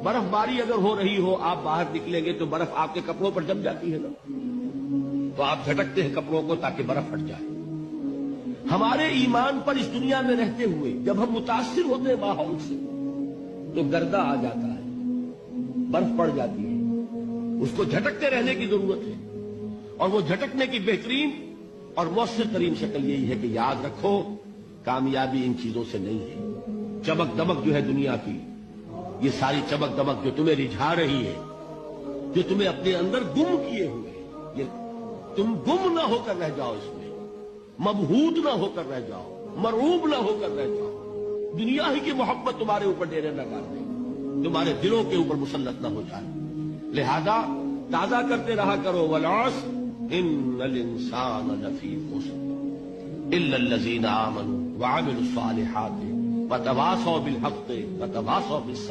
برف باری اگر ہو رہی ہو، آپ باہر نکلیں گے تو برف آپ کے کپڑوں پر جم جاتی ہے نا، تو آپ جھٹکتے ہیں کپڑوں کو تاکہ برف ہٹ جائے۔ ہمارے ایمان پر اس دنیا میں رہتے ہوئے جب ہم متاثر ہوتے ہیں ماحول سے تو گردہ آ جاتا ہے، برف پڑ جاتی ہے، اس کو جھٹکتے رہنے کی ضرورت ہے۔ اور وہ جھٹکنے کی بہترین اور مؤثر ترین شکل یہی ہے کہ یاد رکھو کامیابی ان چیزوں سے نہیں ہے۔ چمک دمک جو ہے دنیا کی، یہ ساری چمک دمک جو تمہیں رجھا رہی ہے، جو تمہیں اپنے اندر گم کیے ہوئے، یہ تم گم نہ ہو کر رہ جاؤ، اس میں مبہوت نہ ہو کر رہ جاؤ، مرعوب نہ ہو کر رہ جاؤ، دنیا ہی کی محبت تمہارے اوپر ڈیرے نہ ڈال دے، تمہارے دلوں کے اوپر مسلط نہ ہو جائے۔ لہذا تازہ کرتے رہا کرو، والعصر ان الانسان لفی خسر الا الذین آمنوا وعملوا الصالحات وتواصوا بالحق وتواصوا بالصبر۔